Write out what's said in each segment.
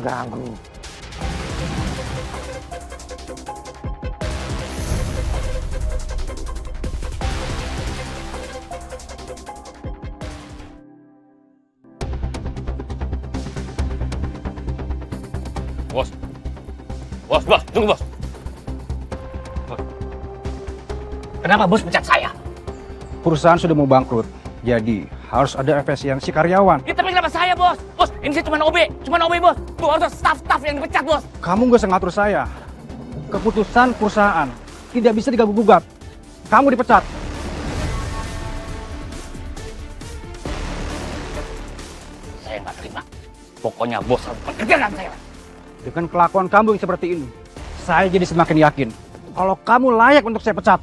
ganggu. Bos. Bos, tunggu bos. Kenapa bos pecat saya? Perusahaan sudah mau bangkrut, jadi harus ada efisiensi karyawan. Ya, tapi kenapa saya bos? Bos, ini saya cuma OB bos. Tuh harus staff yang dipecat bos. Kamu gak usah ngatur saya. Keputusan perusahaan tidak bisa diganggu-gugat. Kamu dipecat. Saya nggak terima. Pokoknya bos harus pekerjaan saya. Dengan kelakuan kamu yang seperti ini, saya jadi semakin yakin kalau kamu layak untuk saya pecat.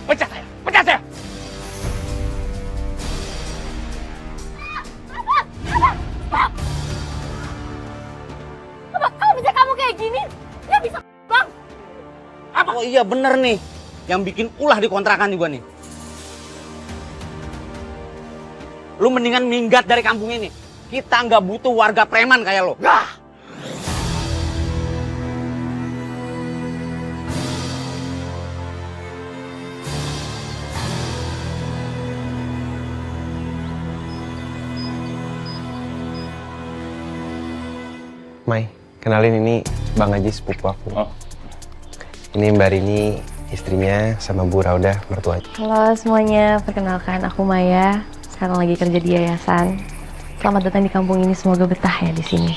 Pecat saya. Kalau bisa kamu kayak gini, ya bisa bang. Oh iya bener nih, yang bikin ulah di kontrakan juga nih. Lu mendingan minggat dari kampung ini. Kita nggak butuh warga preman kayak lo. Mai, kenalin ini Bang Haji sepupu aku. Oh. Ini Mbak Rini, istrinya, sama Bu Rauda, mertuanya. Halo semuanya, perkenalkan aku Maya. Sekarang lagi kerja di yayasan. Selamat datang di kampung ini, semoga betah ya di sini.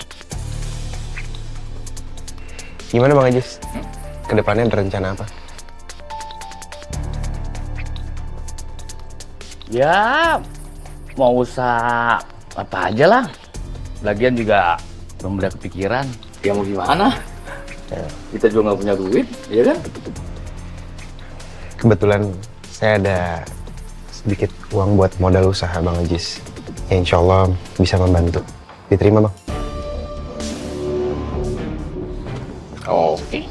Gimana Bang Haji? Kedepannya ada rencana apa? Ya, mau usaha apa aja lah. Lagian juga belum ada kepikiran. Ya mau gimana? Ya, kita juga nggak punya duit, ya kan? Kebetulan saya ada sedikit uang buat modal usaha Bang Haji. Ya insya Allah bisa membantu. Diterima Bang? Oke.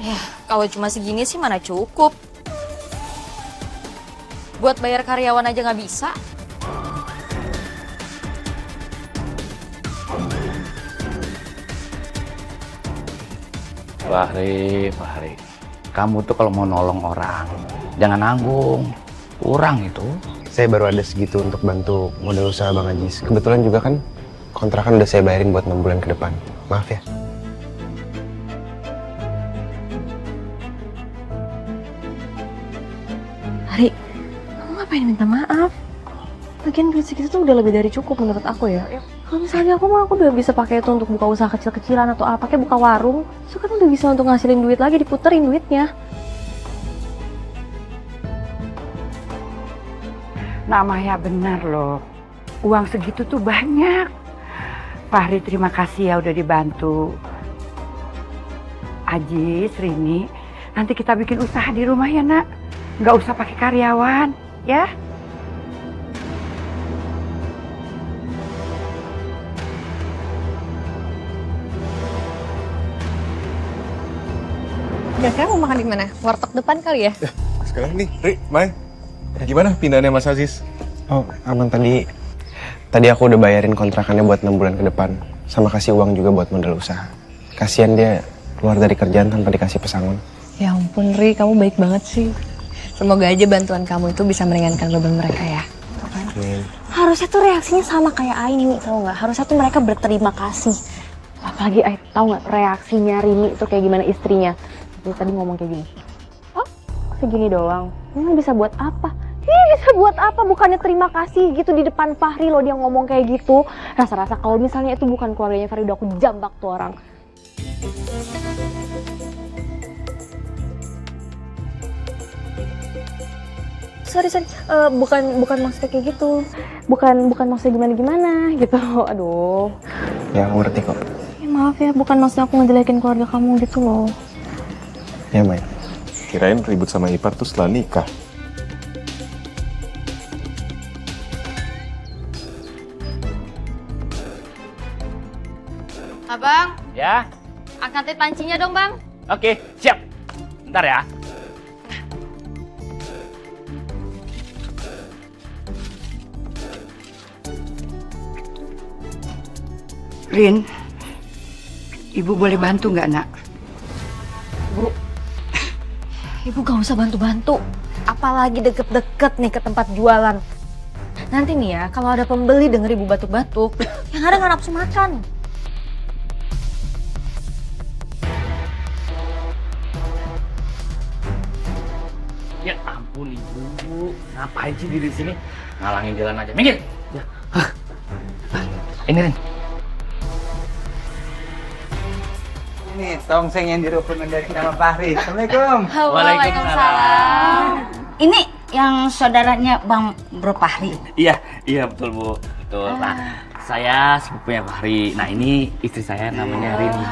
Ya, kalau cuma segini sih mana cukup. Buat bayar karyawan aja nggak bisa. Fahri. Kamu tuh kalau mau nolong orang, jangan nanggung. Kurang itu. Saya baru ada segitu untuk bantu modal usaha Bang Haji. Kebetulan juga kan kontrakan udah saya bayarin buat 6 bulan ke depan. Maaf ya. Hari, kamu ngapain minta maaf? Lagian duit segitu tuh udah lebih dari cukup menurut aku ya. Kalau misalnya aku udah bisa pakai itu untuk buka usaha kecil-kecilan atau apa, kayak buka warung. Itu kan udah bisa untuk ngasilin duit lagi, diputerin duitnya. Nah Maya benar loh, uang segitu tuh banyak. Fahri terima kasih ya udah dibantu. Ajis, Rini, nanti kita bikin usaha di rumah ya nak. Nggak usah pakai karyawan, ya. Kira-kira mau makan di mana? Warteg depan kali ya? Sekarang nih, Ri, Mai, gimana pindahannya Mas Aziz? Oh, aman tadi aku udah bayarin kontrakannya buat 6 bulan ke depan. Sama kasih uang juga buat modal usaha. Kasian dia keluar dari kerjaan tanpa dikasih pesangon. Ya ampun Ri, kamu baik banget sih. Semoga aja bantuan kamu itu bisa meringankan beban mereka ya. Tuh kan? Harusnya tuh reaksinya sama kayak Aini, tau nggak? Harusnya tuh mereka berterima kasih. Apalagi Aini, tau nggak reaksinya Rini tuh kayak gimana istrinya? Dia tadi ngomong kayak gini. Oh, segini doang. Ini bisa buat apa? Ini bisa buat apa? Bukannya terima kasih gitu di depan Fahri loh dia ngomong kayak gitu. Rasa-rasa kalau misalnya itu bukan keluarganya Fahri udah aku jambak tuh orang. Sorry, bukan maksudnya kayak gitu. Bukan maksudnya gimana gitu. Aduh. Ya, aku ngerti kok. Ya maaf ya, bukan maksud aku ngejelekin keluarga kamu gitu loh. Ya, Mai. Kirain ribut sama Ipar tuh setelah nikah. Abang, Ya, angkatin pancinya dong, Bang. oke, siap. Bentar ya. Rin, ibu boleh bantu nggak nak? Ibu gak usah bantu-bantu. Apalagi deket-deket nih ke tempat jualan. Nanti nih ya, kalau ada pembeli denger ibu batuk-batuk, yang ada nggak nafsu makan. Ya ampun ibu, ngapain sih diri sini? Ngalangin jalan aja. Minggir. Ya. Ini Rin. Ini tongseng yang direkomendasi sama Fahri. Assalamualaikum. Waalaikumsalam. Ini yang saudaranya Bang Bro Fahri. Iya, iya betul Bu. Betul. Nah, saya sepupunya Fahri. Nah, ini istri saya namanya Rini.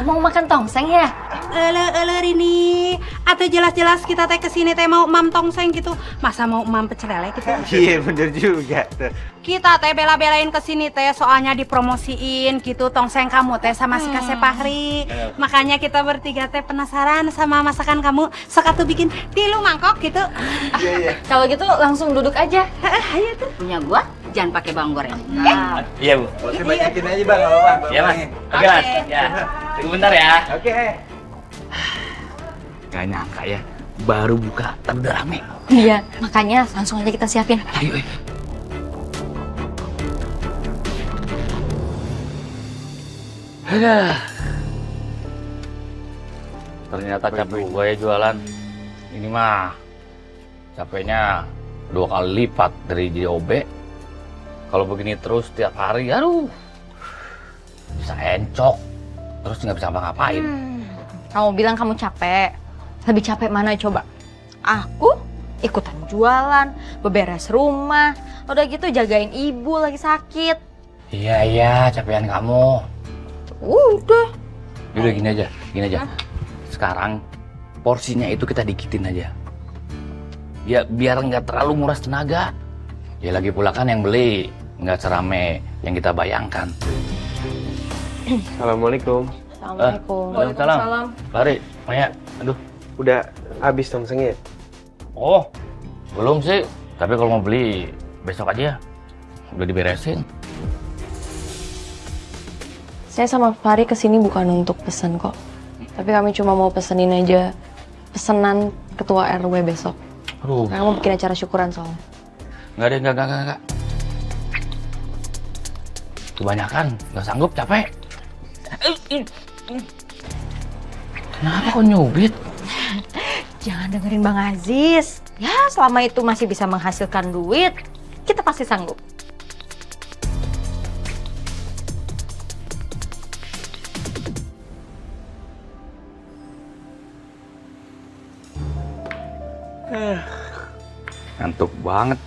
Mau makan tongseng ya? Ele Rini, atau jelas-jelas kita teh kesini teh mau mam tongseng gitu. Masa mau mam pecel lele gitu? Iya bener juga tuh. Kita teh bela-belain kesini teh soalnya dipromosiin gitu tongseng kamu teh sama si Kase Fahri. Makanya kita bertiga teh penasaran sama masakan kamu. Sok atuh bikin tilu mangkok gitu. Kalau gitu langsung duduk aja. Ayo tuh punya gua, jangan pakai bawang goreng. Iya Bu. Bosnya banyakin aja bang, kalau bang. Iya Mas. Oke Mas. Ya. Tunggu bentar ya. Oke. Gak nyangka ya, baru buka tapi udah rame. Iya, makanya langsung aja kita siapin. Ayo. Aduh. Ternyata capek gue ya jualan. Ini mah capeknya 2 kali lipat dari jadi OB. Kalau begini terus tiap hari, aduh, bisa encok. Terus nggak bisa ngapa-ngapain. Kamu bilang kamu capek. Lebih capek mana coba? Aku ikutan jualan, beberes rumah, udah gitu jagain ibu lagi sakit. Iya, capean kamu. Udah. Udah gini aja. Sekarang porsinya itu kita dikitin aja. Ya biar nggak terlalu nguras tenaga. Ya lagi pula kan yang beli nggak serame yang kita bayangkan. Assalamualaikum. Assalamualaikum. Waalaikumsalam. Fahri, Maya, aduh. Udah habis tongsengnya? Oh, belum sih. Tapi kalau mau beli besok aja. Udah diberesin. Saya sama Fahri kesini bukan untuk pesan kok. Tapi kami cuma mau pesenin aja pesanan ketua RW besok. Aduh, Karena mau bikin acara syukuran soalnya. nggak. Kebanyakan, nggak sanggup, capek. Kenapa kok nyubit? Jangan dengerin Bang Aziz. Ya, selama itu masih bisa menghasilkan duit, kita pasti sanggup. Ngantuk banget.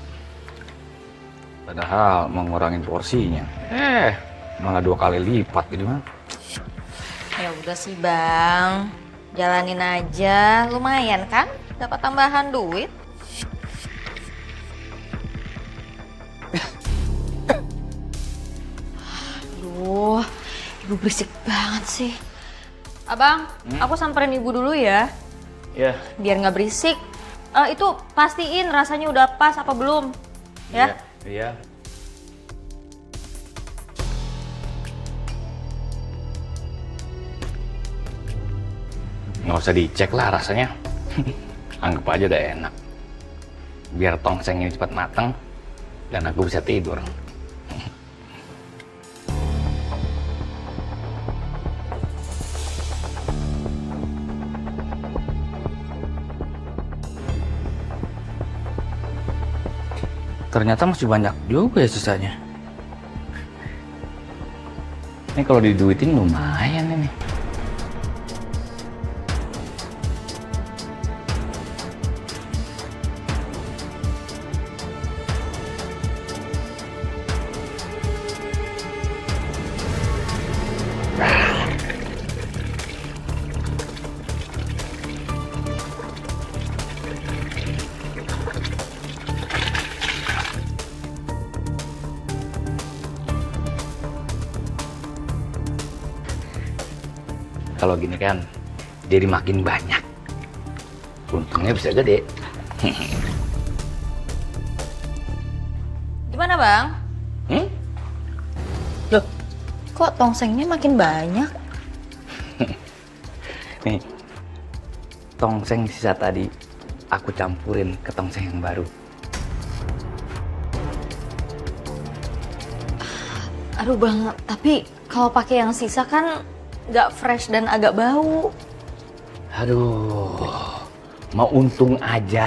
Padahal mengurangin porsinya. Malah 2 kali lipat gitu mah. Ya udah sih Bang, jalanin aja, lumayan kan? Dapat tambahan duit. Aduh, ibu berisik banget sih. Abang, aku samperin ibu dulu ya, Iya. biar nggak berisik. Itu pastiin rasanya udah pas apa belum, ya? Iya. Nggak usah dicek lah rasanya. Anggap aja udah enak. Biar tongseng ini cepat matang dan aku bisa tidur. Ternyata masih banyak juga ya sisanya. Ini kalau diduitin lumayan ini. Kalau gini kan jadi makin banyak. Untungnya bisa gede. Gimana bang? Loh, kok tongsengnya makin banyak? Nih, tongseng sisa tadi aku campurin ke tongseng yang baru. Aduh bang, tapi kalau pakai yang sisa kan nggak fresh dan agak bau. Aduh, mau untung aja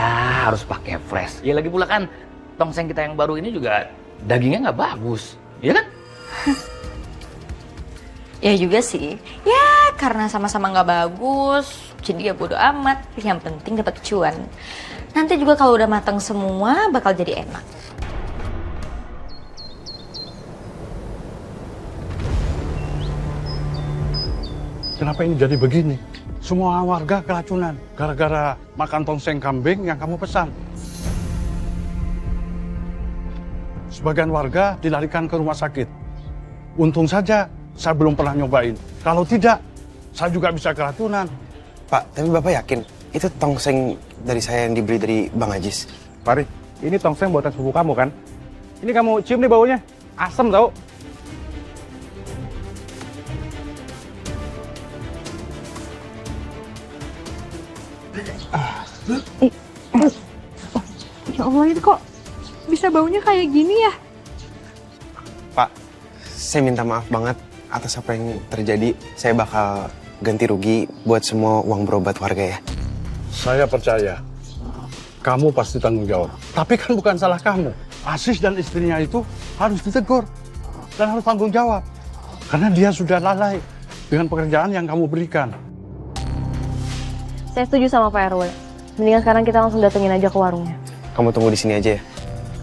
harus pakai fresh. Ya lagi pula kan tongseng kita yang baru ini juga dagingnya nggak bagus, ya kan? Ya juga sih. Ya karena sama-sama nggak bagus, jadi ya bodo amat. Yang penting dapat cuan. Nanti juga kalau udah matang semua bakal jadi enak. Kenapa ini jadi begini? Semua warga keracunan gara-gara makan tongseng kambing yang kamu pesan. Sebagian warga dilarikan ke rumah sakit. Untung saja saya belum pernah nyobain. Kalau tidak, saya juga bisa keracunan. Pak, tapi Bapak yakin itu tongseng dari saya yang dibeli dari Bang Ajis? Pari, ini tongseng buatan sepupu kamu kan? Ini kamu cium nih baunya. Asem tau. Ya Allah, itu kok bisa baunya kayak gini ya? Pak, saya minta maaf banget atas apa yang terjadi. Saya bakal ganti rugi buat semua uang berobat warga ya. Saya percaya kamu pasti tanggung jawab. Tapi kan bukan salah kamu. Aziz dan istrinya itu harus ditegur dan harus tanggung jawab. Karena dia sudah lalai dengan pekerjaan yang kamu berikan. Saya setuju sama Pak RW. Mendingan sekarang kita langsung datengin aja ke warungnya. Kamu tunggu di sini aja ya.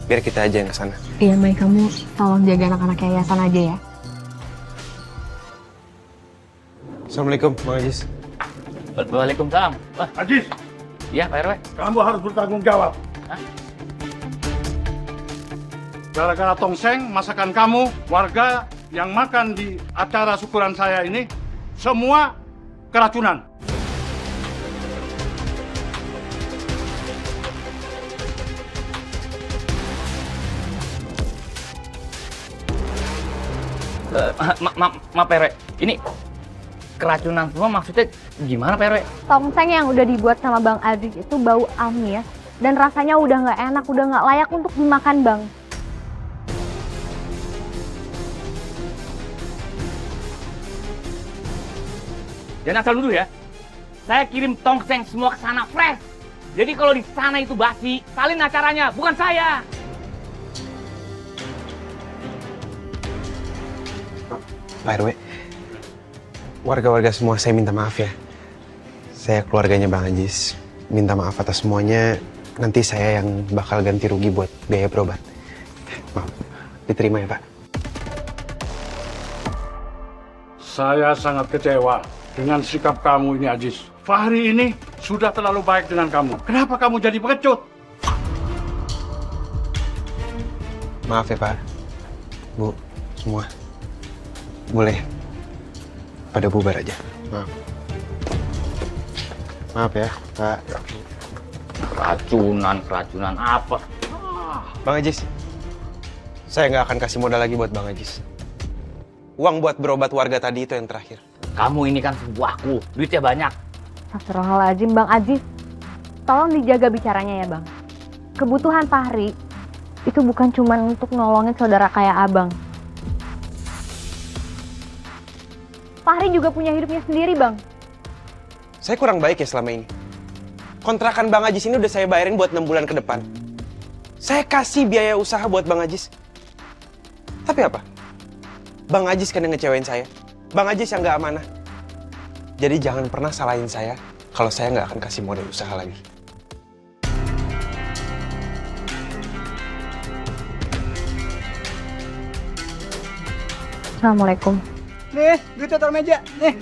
Biar kita aja yang kesana. Iya, Mai, kamu tolong jaga anak-anak yayasan aja ya. Assalamualaikum, Bang Ajis. Waalaikumsalam. Wah, Ajis, iya Pak RW. kamu harus bertanggung jawab. Hah? Gara-gara tongseng, masakan kamu, warga yang makan di acara syukuran saya ini, semua keracunan. Maaf Pak RW, ini keracunan semua maksudnya gimana Pak RW? Tongseng yang udah dibuat sama Bang Aziz itu bau amis dan rasanya udah nggak enak, udah nggak layak untuk dimakan, Bang. Jangan asal dulu ya. Saya kirim tongseng semua ke sana fresh. Jadi kalau di sana itu basi, salin acaranya, bukan saya. Pak RW, warga-warga semua saya minta maaf ya. Saya keluarganya Bang Ajis. Minta maaf atas semuanya. Nanti saya yang bakal ganti rugi buat biaya berobat. Maaf, diterima ya Pak. Saya sangat kecewa dengan sikap kamu ini, Ajis. Fahri ini sudah terlalu baik dengan kamu. Kenapa kamu jadi pengecut? Maaf ya Pak. Bu, semua. Boleh pada bubar aja. Maaf. Maaf ya, Pak. Keracunan apa? Bang Ajis, saya nggak akan kasih modal lagi buat Bang Ajis. Uang buat berobat warga tadi itu yang terakhir. Kamu ini kan sebuahku, duitnya banyak. Astagfirullahaladzim, Bang Aziz. Tolong dijaga bicaranya ya, Bang. Kebutuhan Fahri itu bukan cuma untuk nolongin saudara kayak Abang. Fahri juga punya hidupnya sendiri, Bang. Saya kurang baik ya selama ini. Kontrakan Bang Ajis ini udah saya bayarin buat 6 bulan ke depan. Saya kasih biaya usaha buat Bang Ajis. Tapi apa? Bang Ajis kan yang ngecewain saya. Bang Ajis yang nggak amanah. Jadi jangan pernah salahin saya kalau saya nggak akan kasih modal usaha lagi. Assalamualaikum. Nih, duitnya taruh meja. Nih.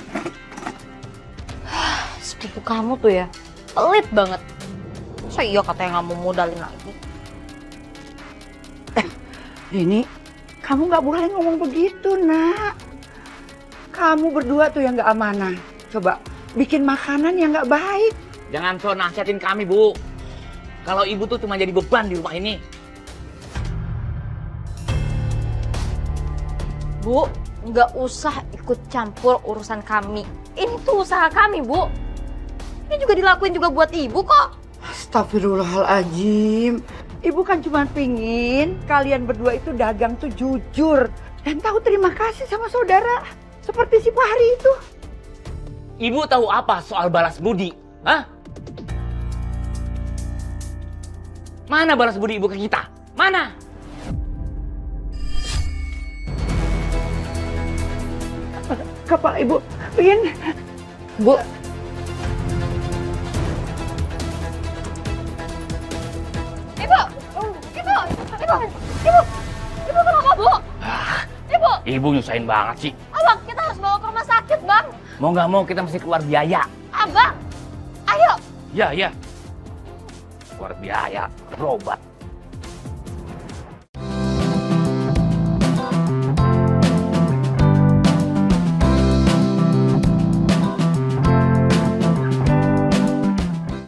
Sepupu kamu tuh ya, pelit banget. Masa iya katanya nggak mau modalin lagi? Ini, kamu nggak boleh ngomong begitu, nak. Kamu berdua tuh yang nggak amanah. coba bikin makanan yang nggak baik. Jangan so nasihatin kami, Bu. Kalau ibu tuh cuma jadi beban di rumah ini. Bu, nggak usah ikut campur urusan kami. Ini tuh usaha kami, Bu. Ini juga dilakuin juga buat ibu kok. Astagfirullahaladzim. Ibu kan cuma pingin kalian berdua itu dagang tuh jujur. Dan tahu terima kasih sama saudara. Seperti si Fahri itu. Ibu tahu apa soal balas budi? Hah? Mana balas budi ibu ke kita? Mana? Kepala ibu, Win. Bu, Ibu kenapa, Bu? Ibu nyusahin banget sih. Abang, kita harus bawa ke rumah sakit, Bang. Mau nggak mau kita mesti keluar biaya. Abang, ayo. Ya, ya. Keluar biaya, berobat.